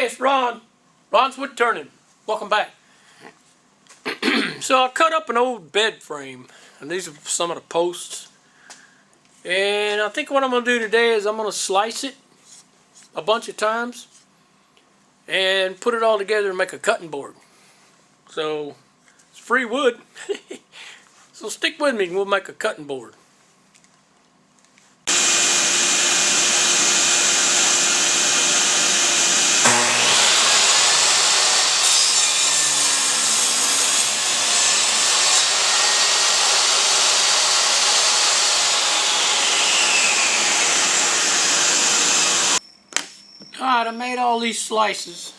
Hey, it's Ron. Ron's Wood Turning. Welcome back. So I cut up an old bed frame, and these are some of the posts. And I think what I'm going to do today is I'm going to slice it a bunch of times and put it all together and make a cutting board. So it's free wood. So stick with me and we'll make a cutting board. Alright, I made all these slices.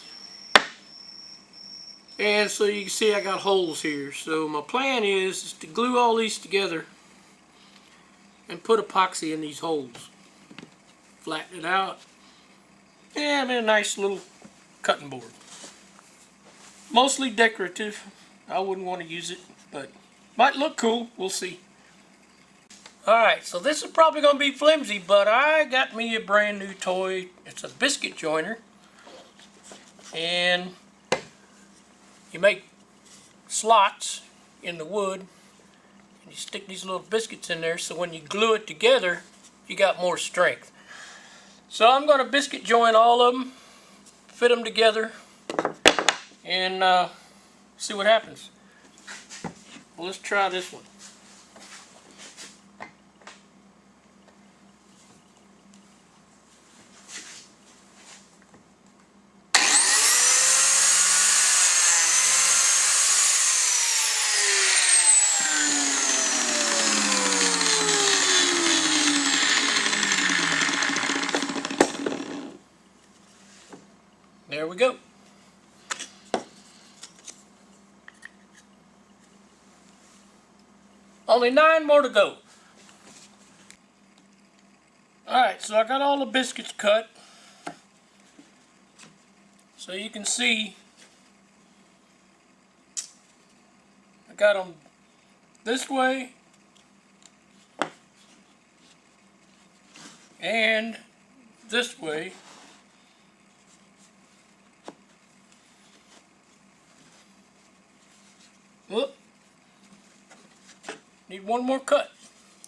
And so you can see I got holes here. So my plan is to glue all these together and put epoxy in these holes. Flatten it out. And a nice little cutting board. Mostly decorative. I wouldn't want to use it, but might look cool. We'll see. Alright, so this is probably going to be flimsy, but I got me a brand new toy. It's a biscuit joiner. And you make slots in the wood. And you stick these little biscuits in there, so when you glue it together, you got more strength. So I'm going to biscuit join all of them, fit them together, and see what happens. Well, let's try this one. There we go. Only 9 more to go. Alright, so I got all the biscuits cut. So you can see I got them this way and this way. Whoop. Need one more cut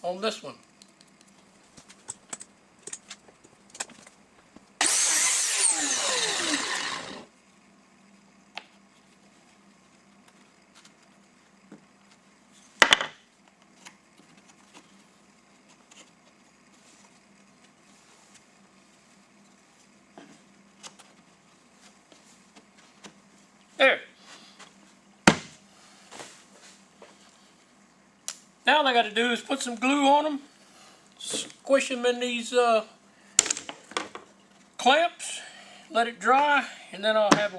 on this one. There. Now all I got to do is put some glue on them, squish them in these clamps, let it dry, and then I'll have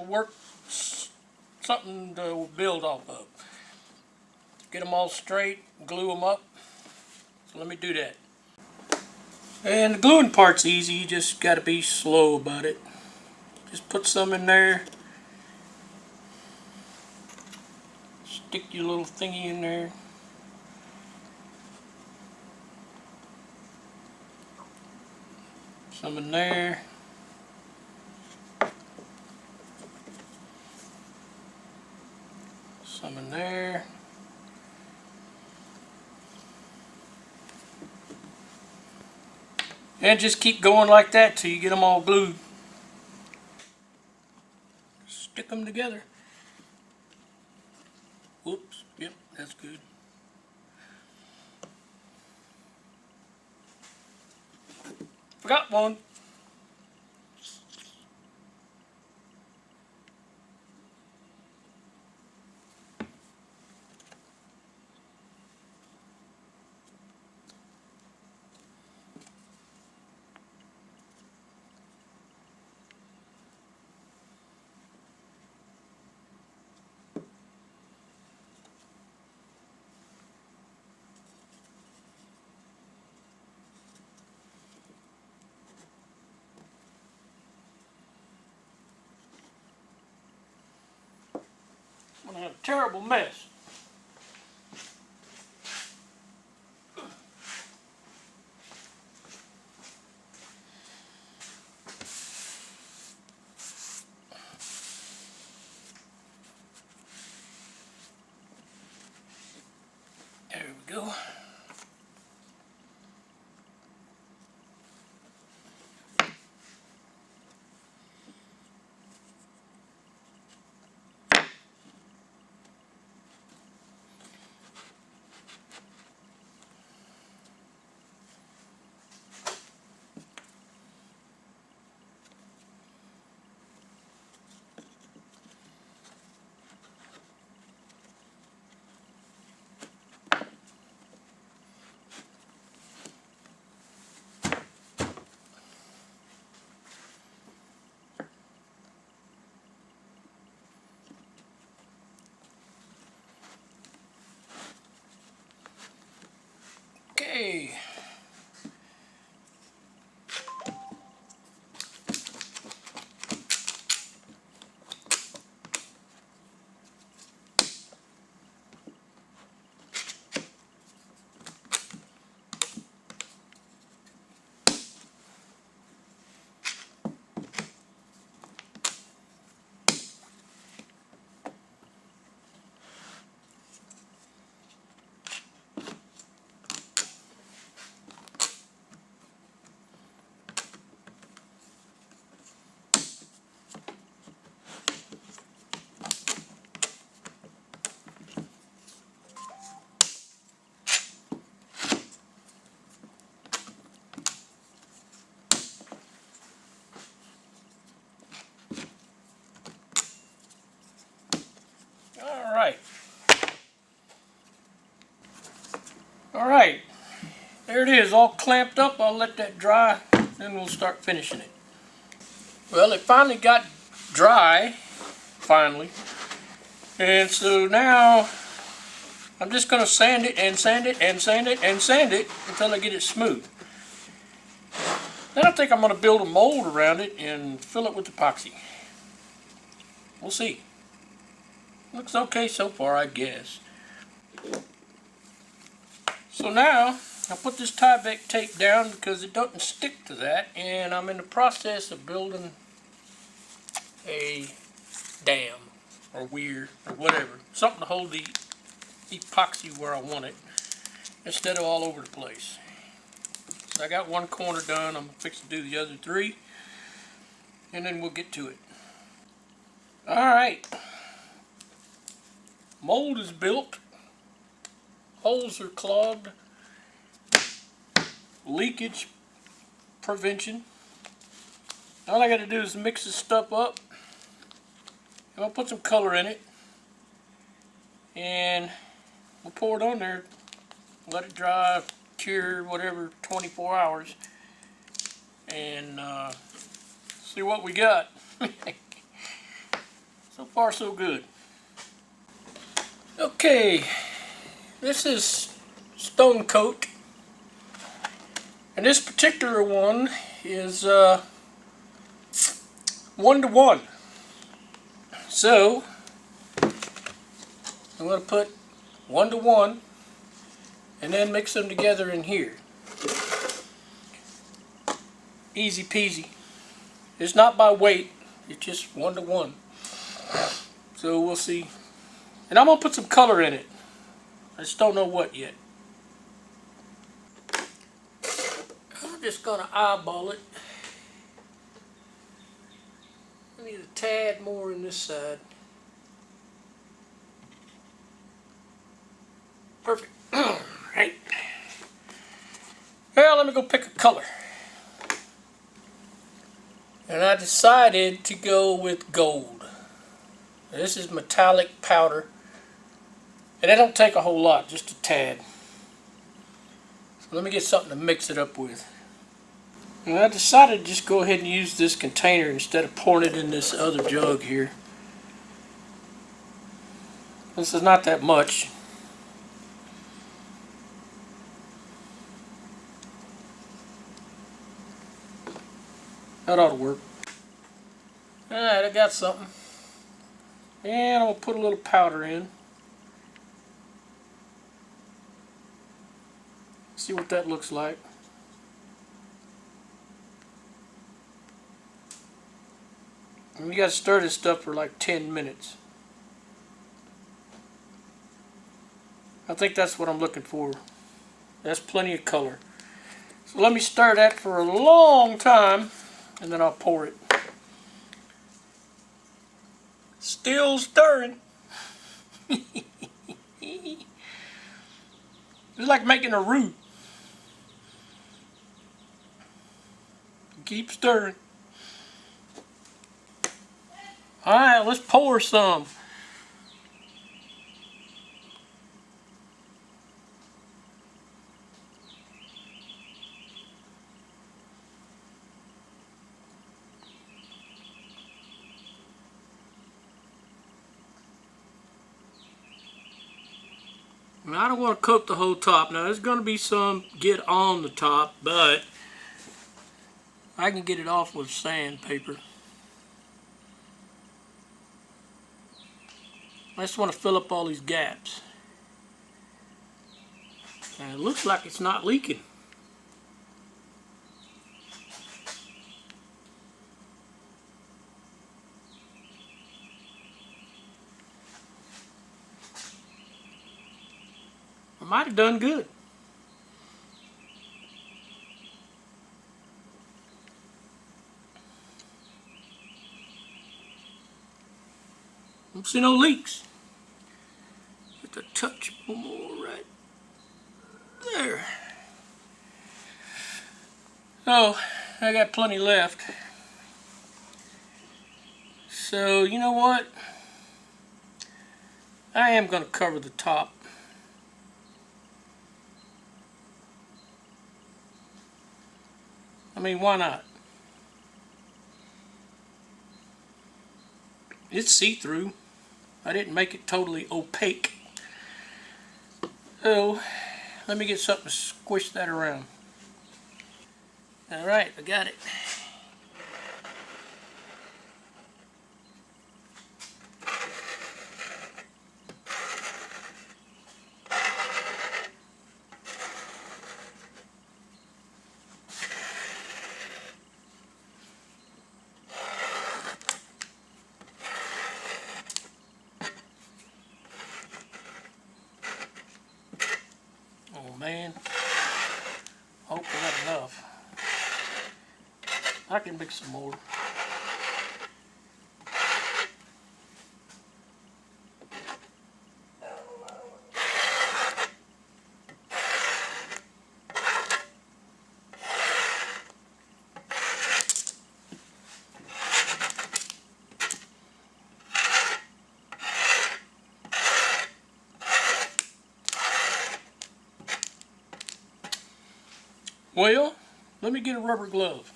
something to build off of. Get them all straight, glue them up. So let me do that. And the gluing part's easy, you just got to be slow about it. Just put some in there. Stick your little thingy in there. Some in there. Some in there. And just keep going like that till you get them all glued. Stick them together. Whoops, yep, that's good. Forgot one. I'm gonna have a terrible mess. go. Okay. Alright. Alright. There it is, all clamped up. I'll let that dry, then we'll start finishing it. Well, it finally got dry. Finally. And so now I'm just going to sand it and sand it and sand it and sand it until I get it smooth. Then I think I'm going to build a mold around it and fill it with epoxy. We'll see. Looks okay so far, I guess. So now I'll put this Tyvek tape down because it doesn't stick to that, and I'm in the process of building a dam or weir or whatever, something to hold the epoxy where I want it instead of all over the place. So I got one corner done. I'm fixing to do the other three, and then we'll get to it. Alright, mold is built, holes are clogged, leakage prevention. All I got to do is mix this stuff up. I'm going to put some color in it, and we'll pour it on there, let it dry, cure, whatever, 24 hours, and see what we got. So far so good. Okay, this is Stone Coat, and this particular one is 1:1. So I'm going to put 1:1 and then mix them together in here. Easy peasy. It's not by weight, it's just 1:1. So we'll see. And I'm going to put some color in it. I just don't know what yet. I'm just going to eyeball it. I need a tad more in this side. Perfect. Alright. Well, let me go pick a color. And I decided to go with gold. Now, this is metallic powder. And it don't take a whole lot, just a tad. So let me get something to mix it up with. And I decided to just go ahead and use this container instead of pouring it in this other jug here. This is not that much. That ought to work. Alright, I got something. And I'm going to put a little powder in. See what that looks like. And you got to stir this stuff for like 10 minutes. I think that's what I'm looking for. That's plenty of color. So let me stir that for a long time, and then I'll pour it. Still stirring. It's like making a roux. Keep stirring. Alright, let's pour some. Now, I don't want to coat the whole top. Now, there's going to be some get on the top, but I can get it off with sandpaper. I just want to fill up all these gaps. And it looks like it's not leaking. I might have done good. Don't see no leaks. Just a touch more right there. Oh, I got plenty left. So, you know what? I am going to cover the top. I mean, why not? It's see-through. I didn't make it totally opaque. So, let me get something to squish that around. Alright, I got it. Oh man, I hope I got enough. I can mix some more. Well, let me get a rubber glove,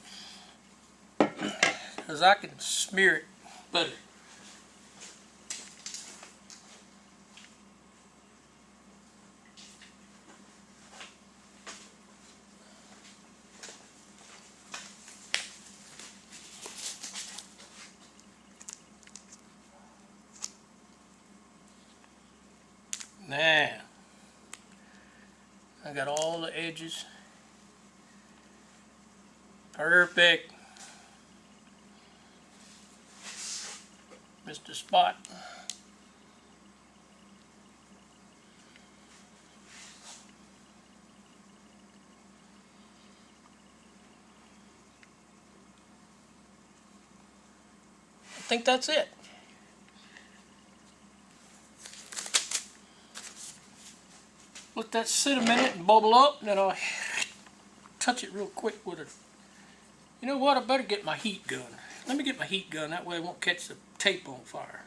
because I can smear it better. Now, I got all the edges. Perfect. Missed a spot. I think that's it. Let that sit a minute and bubble up, and then I'll touch it real quick with a... You know what? I better get my heat gun. Let me get my heat gun. That way I won't catch the tape on fire.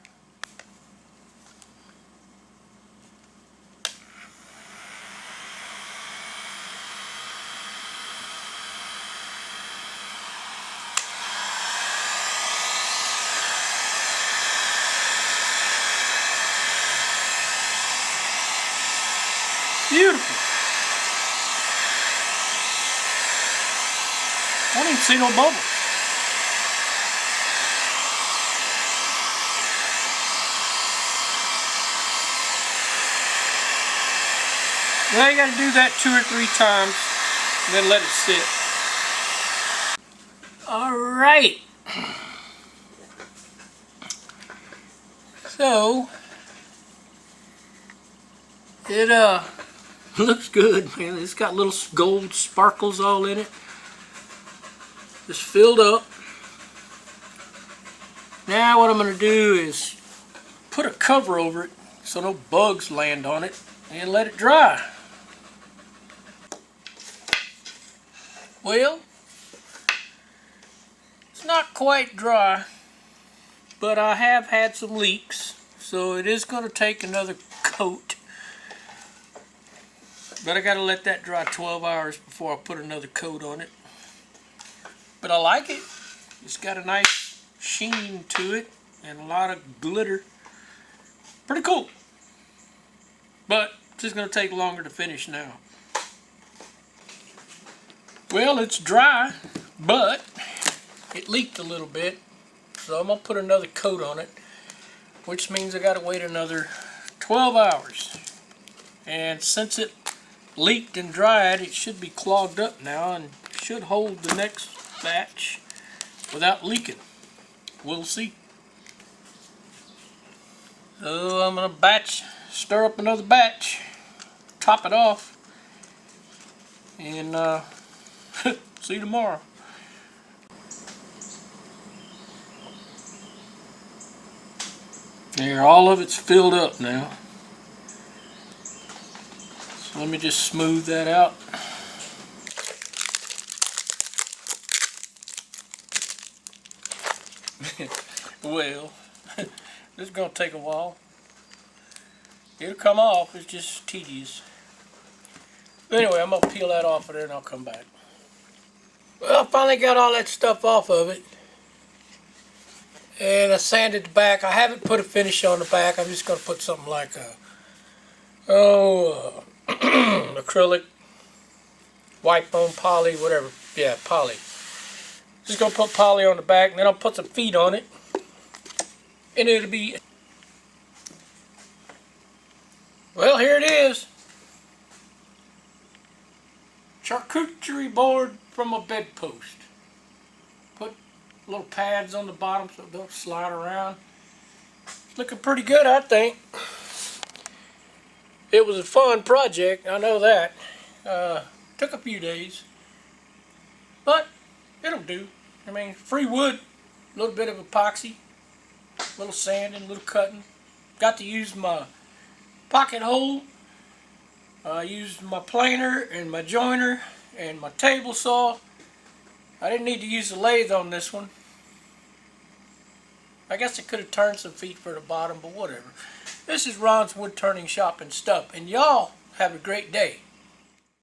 Beautiful. I don't even see no bubbles. Well, you got to do that 2 or 3 times, and then let it sit. All right. So, It looks good, man. It's got little gold sparkles all in it. It's filled up. Now what I'm going to do is put a cover over it so no bugs land on it and let it dry. Well, it's not quite dry, but I have had some leaks, so it is going to take another coat. But I got to let that dry 12 hours before I put another coat on it. But I like it. It's got a nice sheen to it and a lot of glitter. Pretty cool. But it's just going to take longer to finish now. Well, it's dry, but it leaked a little bit. So I'm going to put another coat on it, which means I got to wait another 12 hours. And since it leaked and dried, it should be clogged up now and should hold the next batch without leaking. We'll see. So I'm going to stir up another batch, top it off, and see you tomorrow. There, all of it's filled up now. So let me just smooth that out. Well, this is going to take a while. It'll come off, it's just tedious. But anyway, I'm going to peel that off of there and I'll come back. Well, I finally got all that stuff off of it. And I sanded the back. I haven't put a finish on the back. I'm just going to put something like acrylic, white foam poly, whatever. Yeah, poly. Just going to put poly on the back, and then I'll put some feet on it. And it'll be... Well, here it is. Charcuterie board from a bedpost. Put little pads on the bottom so it don't slide around. It's looking pretty good, I think. It was a fun project, I know that. Took a few days. But it'll do. I mean, free wood, a little bit of epoxy, a little sanding, a little cutting. Got to use my pocket hole. I used my planer and my joiner and my table saw. I didn't need to use the lathe on this one. I guess I could have turned some feet for the bottom, but whatever. This is Ron's Wood Turning Shop and Stuff, and y'all have a great day.